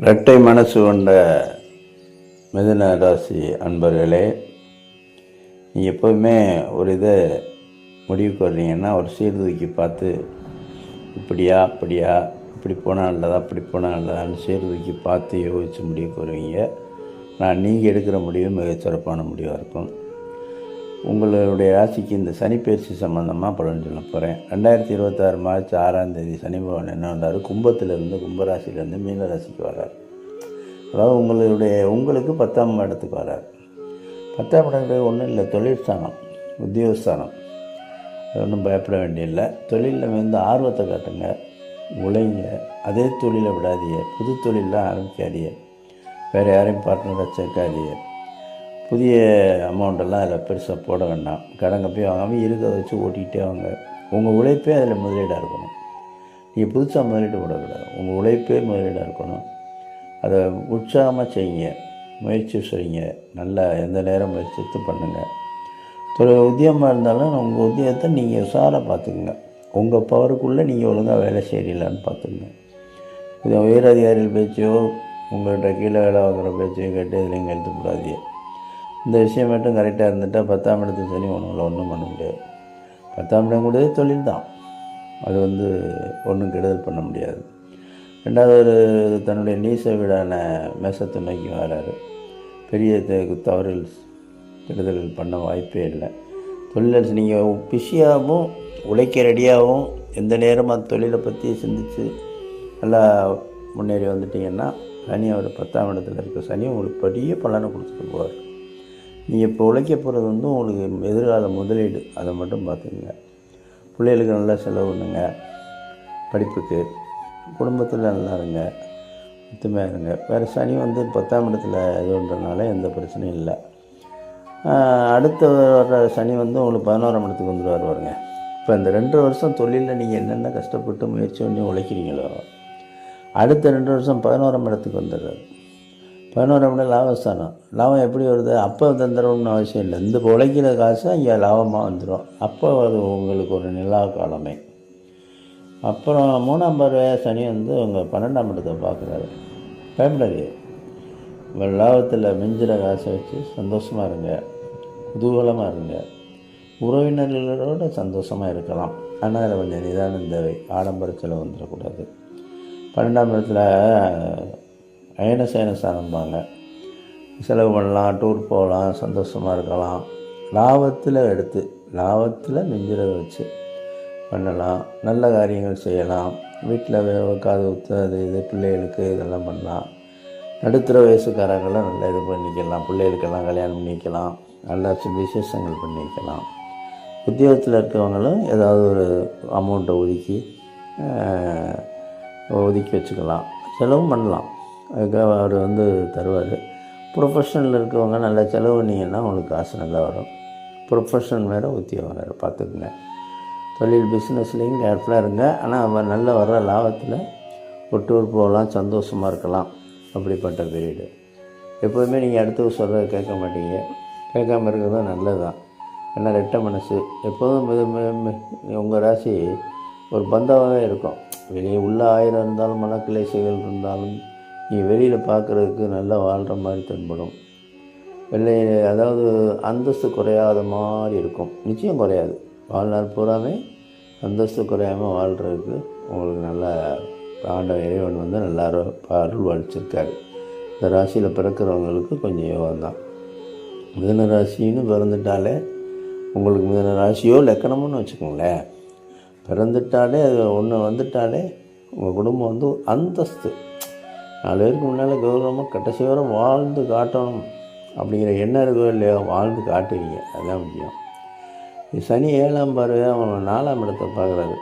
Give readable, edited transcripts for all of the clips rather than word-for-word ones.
இரட்டை மனசு கொண்ட மிதுன ராசி அன்பர்களே, நீங்கள் எப்போதுமே ஒரு இதை முடிவுக்கு வர்றீங்கன்னா ஒரு சீர்தூக்கி பார்த்து இப்படியா அப்படியா இப்படி போனால் நல்லதா அப்படி போனால் நல்லதான்னு சீர்தூக்கி பார்த்து யோசித்து முடிவுக்கு வருவீங்க. நீங்கள் எடுக்கிற முடிவு மிகச்சிறப்பான முடிவாக இருக்கும். உங்களுடைய ராசிக்கு இந்த சனிப்பெயர்ச்சி சம்மந்தமாக பலன் சொல்ல போகிறேன். 2026 மார்ச் 6ஆம் தேதி சனி பகவான் என்ன வந்தார், கும்பத்திலிருந்து கும்பராசிலேருந்து மீன ராசிக்கு வர்றார். அதாவது உங்களுக்கு 10ஆம் இடத்துக்கு வர்றார். 10ஆம் இடத்துக்கு ஒன்றும் இல்லை, தொழில் ஸ்தானம், உத்தியோகஸ்தானம். அது ஒன்றும் பயப்பட வேண்டியதில்லை. தொழிலில் வந்து ஆர்வத்தை காட்டுங்க, உழைங்க, அதே தொழிலை விடாதீங்க, புது தொழிலெலாம் ஆரம்பிக்காதீங்க, வேறு யாரையும் பார்ட்னராக சேர்க்காதீங்க, புதிய அமௌண்ட்டெல்லாம் அதில் பெருசாக போட வேண்டாம், கடங்க போய் வாங்காமல் இருக்க வச்சு ஓட்டிக்கிட்டே வாங்க. உங்கள் உழைப்பே அதில் முதலீடாக இருக்கணும். நீங்கள் புதுசாக முதலீடு போடக்கூடாது, உங்கள் உழைப்பே முதலீடாக இருக்கணும். அதை உற்சாகமாக செய்யுங்க, முயற்சி செய்யுங்க, நல்லா எந்த நேரம் முயற்சித்து பண்ணுங்கள். உத்தியோகமாக இருந்தாலும் உங்கள் உத்தியோகத்தை நீங்கள் உஷாராக பார்த்துக்குங்க. உங்கள் பவருக்குள்ளே நீங்கள் ஒழுங்காக வேலை செய்யலான்னு பார்த்துக்குங்க. இது உயர் அதிகாரிகள் பேச்சோ உங்கள்கிட்ட கீழே வேலை வாங்குகிற பேச்சையோ கேட்டு இதில் நீங்கள் எழுத்துக்கூடாதீங்க. இந்த விஷயம் மட்டும் கரெக்டாக இருந்துட்டால் 10ஆம் இடத்துக்கு சனி ஒன்றும் பண்ண முடியாது. 10ஆம் இடம் கூடவே தொழில் தான், அது ஒன்றும் கெடுதல் பண்ண முடியாது. ரெண்டாவது, தன்னுடைய நீச வீடான மேசத்தை நோக்கி வராரு. பெரிய தவறுகள் கெடுதல்கள் பண்ண வாய்ப்பே இல்லை. தொழில் நீங்கள் பிஸியாகவும் உழைக்க ரெடியாகவும் எந்த நேரம் அந்த தொழிலை பற்றி சிந்தித்து நல்லா முன்னேறி வந்துட்டிங்கன்னா சனி அவர் 10ஆம் இடத்துல இருக்க சனி உங்களுக்கு பெரிய பலனை கொடுத்துட்டு போவார். நீங்கள் இப்போ உழைக்க போகிறது உங்களுக்கு எதிர்கால முதலீடு, அதை மட்டும் பார்த்துக்குங்க. பிள்ளைகளுக்கு நல்லா செலவு பண்ணுங்க, படிப்புக்கு, குடும்பத்தில் நல்லா இருங்க, ஒத்துமையாக இருங்க. வேறு சனி 10ஆம் இடத்துல இதுன்றனால எந்த பிரச்சனையும் இல்லை. அடுத்த வர சனி உங்களுக்கு 11ஆம் இடத்துக்கு வந்துடுவார் பாருங்க. இப்போ இந்த 2 வருஷம் தொழிலில் நீங்கள் என்னென்ன கஷ்டப்பட்டு முயற்சி பண்ணி உழைக்கிறீங்களோ, அடுத்த 2 வருஷம் 11ஆம் இடத்துக்கு வந்துடுறாரு. 11ஆம் இடம் லாபஸ்தானம். லாபம் எப்படி வருது? அப்போ தந்துடணும்னு அவசியம் இல்லை. இந்த உழைக்கிற காசு இங்கே லாபமாக வந்துடும். அப்போ அது உங்களுக்கு ஒரு நிலா காலமே. அப்புறம் 3ஆம் பார்வையாக சனி உங்கள் 12ஆம் இடத்தை பார்க்குறாரு. பயப்படாது, உங்கள் லாபத்தில் மிஞ்சிற காசை வச்சு சந்தோஷமாக இருங்க, குதூகலமாக இருங்க, உறவினர்களோட சந்தோஷமாக இருக்கலாம். ஆனால் அதில் கொஞ்சம் நிதானம் தேவை, ஆடம்பர செலவு வந்துடக்கூடாது. 12ஆம் இடத்துல அயன ஸ்தானம்பாங்க, செலவு பண்ணலாம், டூர் போகலாம், சந்தோஷமாக இருக்கலாம். லாபத்தில் மிஞ்சிறதை வச்சு பண்ணலாம், நல்ல காரியங்கள் செய்யலாம். வீட்டில் காது ஊற்று அது இது பிள்ளைகளுக்கு இதெல்லாம் பண்ணலாம். நடுத்தர வயசுக்காரங்களும் நல்லா இது பண்ணிக்கலாம், பிள்ளைகளுக்கெல்லாம் கல்யாணம் பண்ணிக்கலாம், நல்லா விசேஷங்கள் பண்ணிக்கலாம். உத்தியோகத்தில் இருக்கவங்களும் ஏதாவது ஒரு அமௌண்ட்டை ஒதுக்கி வச்சுக்கலாம், செலவும் பண்ணலாம், அதுக்காக அவர் தருவார். ப்ரொஃபஷனில் இருக்கவங்க நல்லா செலவு பண்ணிங்கன்னா உங்களுக்கு காசு நல்லா வரும். ப்ரொஃபஷன் வேறு, உத்தியோகம் வேறு, பார்த்துக்குங்க. தொழில் பிஸ்னஸ்லேயும் கேர்ஃபுல்லாக இருங்க. ஆனால் நல்ல வர்ற லாபத்தில் ஒரு டூர் போகலாம், சந்தோஷமாக இருக்கலாம். அப்படிப்பட்ட பீரியடு. எப்போதுமே நீங்கள் அடுத்தது சொல்கிறத கேட்க மாட்டீங்க, கேட்காம இருக்கிறது நல்லது தான். ஏன்னா ரெட்டை மனசு எப்போதும் உங்கள் ராசி ஒரு பந்தாவே இருக்கும். வெளியே உள்ள 1000 இருந்தாலும் மனக்கிளேசைகள் இருந்தாலும் நீ வெளியில் பார்க்குறதுக்கு நல்லா வாழ்கிற மாதிரி தென்படும். அதாவது அந்தஸ்து குறையாத மாதிரி இருக்கும். நிச்சயம் குறையாது, வாழ்நாள் பூராமே அந்தஸ்து குறையாமல் வாழ்கிறதுக்கு உங்களுக்கு நல்லா ஆண்டவன் இறைவன் நல்லா அருள் வலிச்சிருக்காரு. இந்த ராசியில் பிறக்கிறவங்களுக்கு கொஞ்சம் யோகம் தான். மிதுன ராசின்னு பிறந்துட்டாலே உங்களுக்கு மிதுன ராசியோ லக்கணம்னு வச்சுக்கோங்களேன், பிறந்துட்டாலே அது ஒன்று வந்துட்டாலே உங்கள் குடும்பம் அந்தஸ்து 4 பேருக்கு முன்னால் கௌரவமாக கடைசி வரை வாழ்ந்து காட்டணும் அப்படிங்கிற எண்ணம் இருக்கோ இல்லையோ, வாழ்ந்து காட்டுவீங்க. அதுதான் முக்கியம். சனி 7ஆம் பார்வை அவன் 4ஆம் இடத்தை பார்க்குறாரு.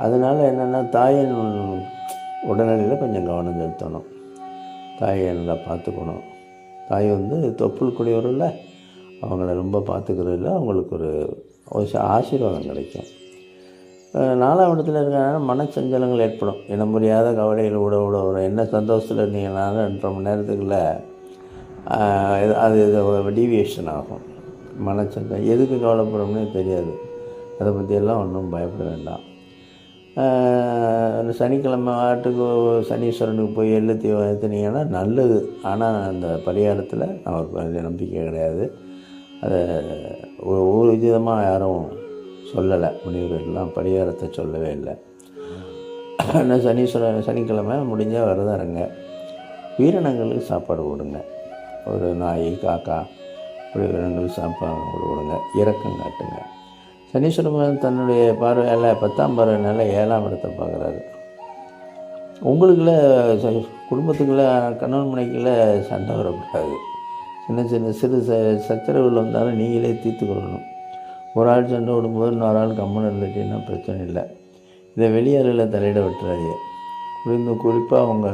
அதனால் என்னென்னா தாயின் உடல்நிலையில் கொஞ்சம் கவனம் செலுத்தணும், தாயை நல்லா பார்த்துக்கணும். தாய் தொப்புள் குடியவரில் அவங்கள ரொம்ப பார்த்துக்கிறதில்ல, அவங்களுக்கு ஒரு ஆசீர்வாதம் கிடைக்கும். 4ஆம் இடத்துல இருக்கிறனால மனச்சஞ்சலங்கள் ஏற்படும், இன முடியாத கவலைகள் விட வரும். என்ன சந்தோஷத்தில் இருந்தீங்கன்னாலும் 2 மணி நேரத்துக்குள்ளே அது டீவியேஷன் ஆகும். மனச்சஞ்சலம் எதுக்கு கவலைப்படுறோம்னே தெரியாது. அதை பற்றியெல்லாம் ஒன்றும் பயப்பட வேண்டாம். அந்த சனிக்கிழமை ஆட்டுக்கு சனீஸ்வரனுக்கு போய் எள்ளு தீபம் ஏற்றுனீங்கன்னா நல்லது. ஆனால் அந்த பரிகாரத்தில் அவருக்கு நம்பிக்கை கிடையாது. அதை ஒரு விதமாக யாரும் சொல்லலை, முனிவர்கள்லாம் பரிகாரத்தை சொல்லவே இல்லை. ஆனால் சனிக்கிழமை முடிஞ்சால் விரதம் இருங்க, உயிரினங்களுக்கு சாப்பாடு கொடுங்க. ஒரு நாய், காக்கா, இப்படி உயிரினங்களுக்கு சாப்பாடு கொடுங்க, இரக்கம் காட்டுங்க. சனீஸ்வர பகவான் தன்னுடைய பார்வையால் 10ஆம் பார்வையினால 7ஆம் இடத்தை பார்க்குறாரு. உங்களுக்குள்ள குடும்பத்துக்குள்ளே கணவன் மனைக்குள்ளே சண்டை வரக்கூடாது. சின்ன சின்ன சிறு சச்சரவுகள் வந்தாலும் நீங்களே தீர்த்து கொள்ளணும். ஒரு ஆள் சண்டை விடும்போது இன்னொரு ஆள் கம்மன் இருந்துட்டீங்கன்னா பிரச்சனை இல்லை. இதை வெளியாளில் தலையிட விட்டுறாதீங்க. குறிப்பாக அவங்க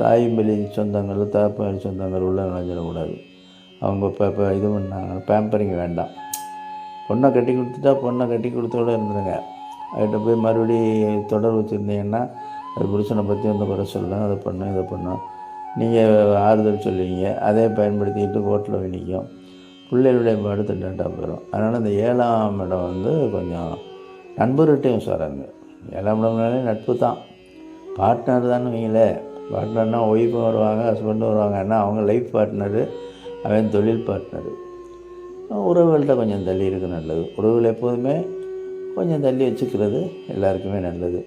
தாய்மொழி சொந்தங்கள், தாய்மொழி சொந்தங்கள் உள்ள நினைஞ்சிடக்கூடாது. அவங்க இப்போ இது பண்ணாங்க, பேம்பரிங் வேண்டாம். பொண்ணை கட்டி கொடுத்துட்டா பொண்ணை கட்டி கொடுத்தோட இருந்துருங்க. அதுகிட்ட போய் மறுபடியும் தொடர் வச்சுருந்தீங்கன்னா அது புருஷனை பற்றி வந்து குறை சொல்லலாம், அதை பண்ணோம் இதை பண்ணோம், நீங்கள் ஆறுதல் சொல்லுவீங்க, அதே பயன்படுத்திக்கிட்டு கோர்ட்டில் போய் நிற்கும், பிள்ளைகளுடைய பாடு திண்டாட்டா போயிடும். அதனால் இந்த 7ஆம் இடம் வந்து கொஞ்சம் நண்பர்கிட்டையும் சொல்கிறாங்க. 7ஆம் இடம்னாலே நட்பு தான், பார்ட்னர் தானே வைங்களே. பார்ட்னர்னால் ஒய்ஃபும் வருவாங்க, ஹஸ்பண்டும் வருவாங்க. ஏன்னா அவங்க லைஃப் பார்ட்னரு, அவன் தொழில் பார்ட்னரு. உறவுகள்கிட்ட கொஞ்சம் தள்ளி இருக்க நல்லது. உறவுகள் எப்போதுமே கொஞ்சம் தள்ளி வச்சுக்கிறது எல்லாருக்குமே நல்லது.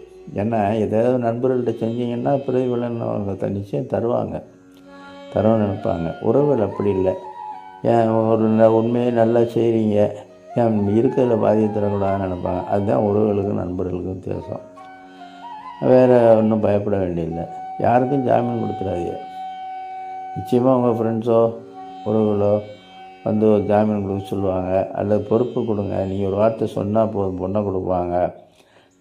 ஏன்னா ஏதாவது நண்பர்கள்ட்ட செஞ்சிங்கன்னா பிரதிபலன் அவங்க நிச்சயம் தருவாங்க, நினைப்பாங்க. உறவுகள் அப்படி இல்லை. ஏன் ஒரு உண்மையை நல்லா செய்கிறீங்க, ஏன் இருக்கிறதுல பாதியை தரக்கூடாதுன்னு நினைப்பாங்க. அதுதான் உறவுகளுக்கும் நண்பர்களுக்கும் வித்தியாசம். வேறு ஒன்றும் பயப்பட வேண்டியதில்லை. யாருக்கும் ஜாமீன் கொடுத்துடாதீங்க. நிச்சயமாக உங்கள் ஃப்ரெண்ட்ஸோ உறவுகளோ வந்து ஒரு ஜாமீன் கொடுக்க சொல்லுவாங்க, அல்லது பொறுப்பு கொடுங்க. நீங்கள் ஒரு வார்த்தை சொன்னால் போதும் பொண்ணை கொடுப்பாங்க,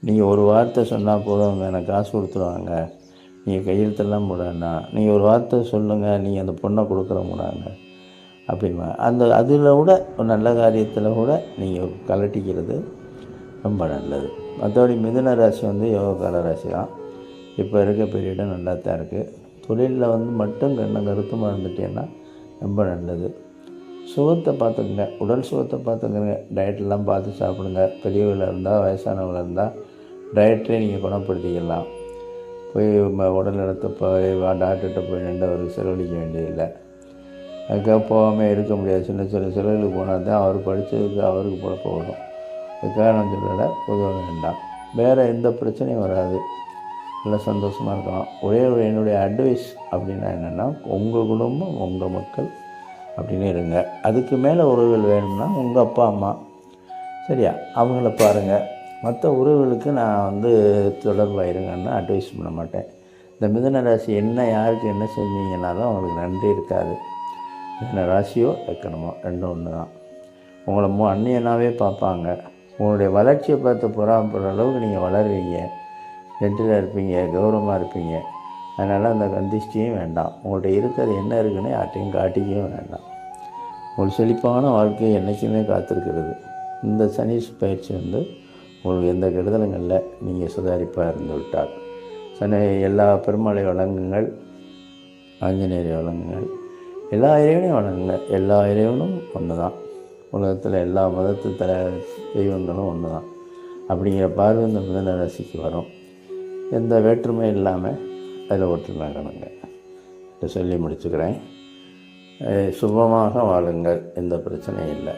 நீங்கள் ஒரு வார்த்தை சொன்னால் போதும் எனக்கு காசு கொடுத்துருவாங்க, நீங்கள் கையெழுத்தெல்லாம் போடனா, நீங்கள் ஒரு வார்த்தை சொல்லுங்கள், நீங்கள் அந்த பொண்ணை கொடுக்குற முடாங்க அப்படிமா. அதில் கூட ஒரு நல்ல காரியத்தில் கூட நீங்கள் கலட்டிக்கிறது ரொம்ப நல்லது. மற்றபடி மிதுன ராசி வந்து யோகக்கார ராசி தான். இப்போ இருக்க பீரியடும் நல்லா தான் இருக்குது. தொழிலில் வந்து மட்டும் கருத்துமாக இருந்துட்டேன்னா ரொம்ப நல்லது. சுகத்தை பார்த்துக்குங்க, உடல் சுகத்தை பார்த்துக்குங்க. டயட்டெல்லாம் பார்த்து சாப்பிடுங்க. பெரியவர்கள் இருந்தால், வயசானவர்கள் இருந்தால் டயட்டே நீங்கள் குணப்படுத்திக்கலாம். போய் உடல் நலத்தை போய் டாக்டர்கிட்ட போய் அவருக்கு செலவழிக்க வேண்டியதில்லை. அதுக்காக போகாமல் இருக்க முடியாது. சின்ன சின்ன செலவுகளுக்கு போனால் தான் அவர் படித்ததுக்கு அவருக்கு பொழப்ப வரும். அதுக்காக நான் சொல்லலை, பொதுவாக வேண்டாம். வேறு எந்த பிரச்சனையும் வராது, நல்லா சந்தோஷமாக இருக்கலாம். ஒரே என்னுடைய அட்வைஸ் அப்படின்னா என்னென்னா, உங்கள் குடும்பம் உங்கள் மக்கள் அப்படின்னு இருங்க. அதுக்கு மேலே உறவுகள் வேணும்னா உங்கள் அப்பா அம்மா சரியா அவங்கள பாருங்கள். மற்ற உறவுகளுக்கு நான் வந்து தொடர்பாயிருங்கன்னு அட்வைஸ் பண்ண மாட்டேன். இந்த மிதுன ராசி என்ன யாருக்கு என்ன செஞ்சீங்கன்னாலும் அவங்களுக்கு நன்றி இருக்காது. மிதுன ராசியோ வைக்கணுமோ ரெண்டும் ஒன்று தான். உங்களை அந்நியனாகவே பார்ப்பாங்க. உங்களுடைய வளர்ச்சியை பார்த்து பொறாமப்படுற அளவுக்கு நீங்கள் வளருவீங்க, ஜென்டிலாக இருப்பீங்க, கௌரவமாக இருப்பீங்க. அதனால் அந்த கந்திஷ்டியும் வேண்டாம். உங்கள்கிட்ட இருக்கிறது என்ன இருக்குன்னு யார்ட்டையும் காட்டிக்கவும் வேண்டாம். உங்களுக்கு செழிப்பான வாழ்க்கை என்றைக்குமே காத்திருக்கிறது. இந்த சனி பயிற்சி வந்து உங்களுக்கு எந்த கெடுதலும் இல்லை. நீங்கள் சுதாரிப்பாக இருந்து விட்டால் எல்லா பெருமாளை வழங்குங்கள், ஆஞ்சநேயரை வழங்குங்கள், எல்லா இறைவனையும் வழங்குங்க. எல்லா இறைவனும் ஒன்று தான். உலகத்தில் எல்லா மதத்து தெய்வங்களும் ஒன்று தான். அப்படிங்கிற பார்வை இந்த மிதுன ராசிக்கு வரும். எந்த வேற்றுமை இல்லாமல் அதில் ஒற்றுமை காணுங்க. இதை சொல்லி முடிச்சுக்கிறேன். சுபமாக வாழுங்கள், எந்த பிரச்சனையும் இல்லை.